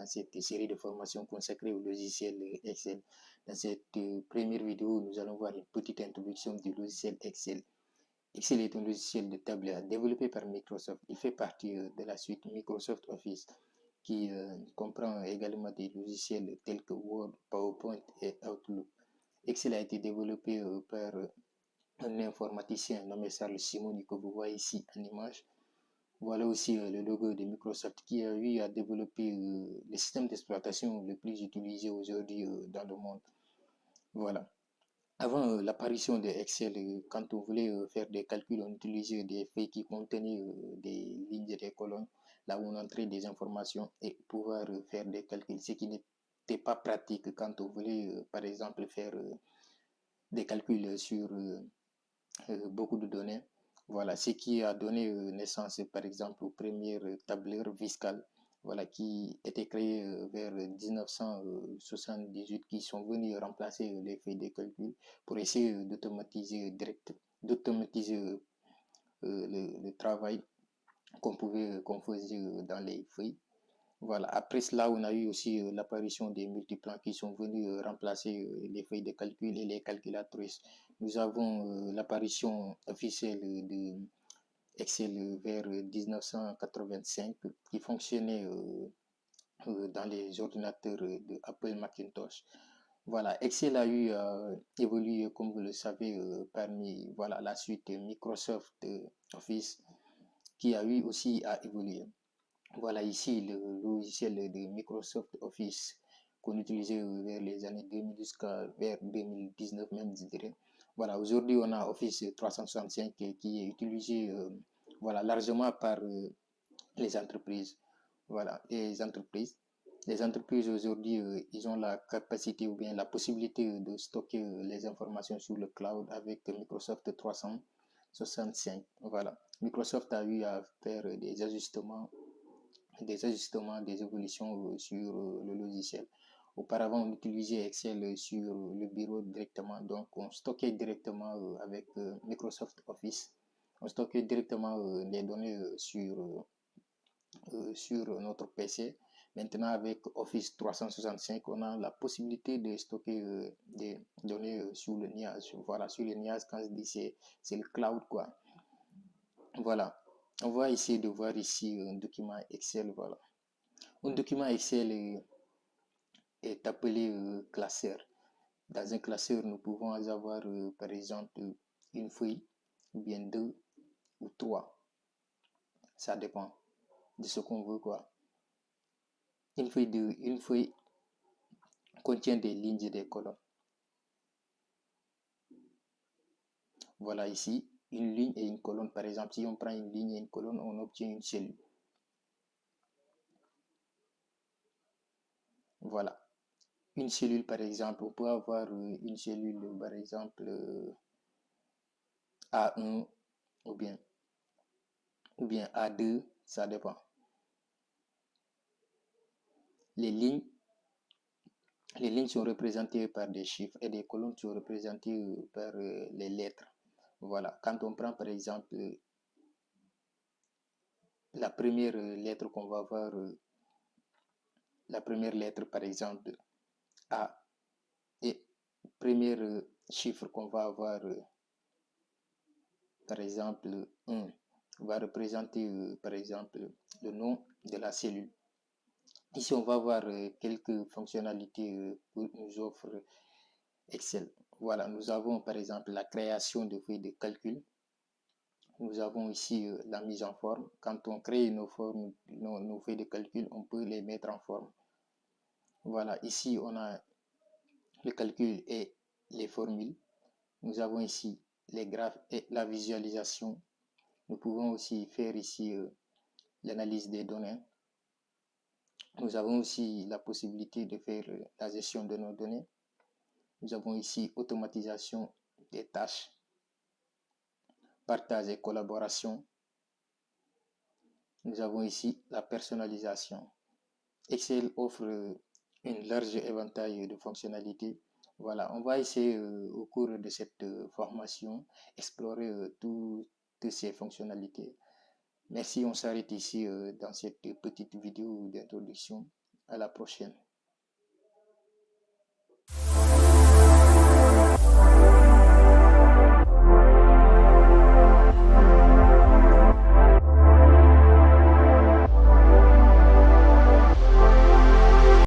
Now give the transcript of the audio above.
dans cette série de formations consacrée au logiciel Excel. Dans cette première vidéo, nous allons voir une petite introduction du logiciel Excel. Excel est un logiciel de tableur développé par Microsoft. Il fait partie de la suite Microsoft Office qui comprend également des logiciels tels que Word, PowerPoint et Outlook. Excel a été développé par un informaticien nommé Charles Simoni que vous voyez ici en image. Voilà aussi le logo de Microsoft qui a eu à développer le système d'exploitation le plus utilisé aujourd'hui dans le monde. Voilà. Avant l'apparition de Excel, quand on voulait faire des calculs, on utilisait des feuilles qui contenaient des lignes et des colonnes, là où on entrait des informations et pouvoir faire des calculs, ce qui n'était pas pratique quand on voulait, par exemple, faire des calculs sur beaucoup de données. Voilà, ce qui a donné naissance, par exemple, aux premières tableurs fiscales, voilà, qui étaient créées vers 1978, qui sont venus remplacer les feuilles de calcul pour essayer d'automatiser le travail qu'on faisait dans les feuilles. Voilà. Après cela, on a eu aussi l'apparition des multiplans qui sont venus remplacer les feuilles de calcul et les calculatrices. Nous avons l'apparition officielle de Excel vers 1985 qui fonctionnait dans les ordinateurs de Apple Macintosh. Voilà, Excel a eu évolué, comme vous le savez, parmi voilà, la suite Microsoft Office qui a eu aussi à évoluer. Voilà ici le logiciel de Microsoft Office qu'on utilisait vers les années 2000 jusqu'à vers 2019 même, je dirais. Voilà, aujourd'hui on a Office 365 qui est utilisé voilà, largement par les entreprises. Voilà, les entreprises aujourd'hui, ils ont la capacité ou bien la possibilité de stocker les informations sur le cloud avec Microsoft 365. Voilà, Microsoft a eu à faire des évolutions sur le logiciel. Auparavant, on utilisait Excel sur le bureau directement, donc on stockait directement avec Microsoft Office. On stockait directement les données sur notre PC. Maintenant, avec Office 365, on a la possibilité de stocker des données sur le nuage. Voilà, sur le nuage, quand je dis c'est le cloud, quoi. Voilà. On va essayer de voir ici un document Excel, voilà. Un document Excel est appelé classeur. Dans un classeur, nous pouvons avoir par exemple une feuille, ou bien deux ou trois. Ça dépend de ce qu'on veut, quoi. Une feuille contient des lignes et des colonnes. Voilà ici, une ligne et une colonne. Par exemple, si on prend une ligne et une colonne, on obtient une cellule. Voilà. Une cellule, par exemple, on peut avoir une cellule, par exemple, A1 ou bien A2, ça dépend. Les lignes sont représentées par des chiffres et les colonnes sont représentées par les lettres. Voilà. Quand on prend, par exemple, la première lettre qu'on va avoir, la première lettre, par exemple, A, et premier chiffre qu'on va avoir, par exemple, 1, va représenter, par exemple, le nom de la cellule. Ici, on va voir quelques fonctionnalités que nous offre Excel. Voilà, nous avons par exemple la création de feuilles de calcul. Nous avons ici la mise en forme. Quand on crée nos feuilles de calcul, on peut les mettre en forme. Voilà, ici on a le calcul et les formules. Nous avons ici les graphes et la visualisation. Nous pouvons aussi faire ici l'analyse des données. Nous avons aussi la possibilité de faire la gestion de nos données. Nous avons ici automatisation des tâches, partage et collaboration. Nous avons ici la personnalisation. Excel offre une large éventail de fonctionnalités. Voilà, on va essayer au cours de cette formation explorer toutes ces fonctionnalités. Merci, on s'arrête ici dans cette petite vidéo d'introduction. À la prochaine.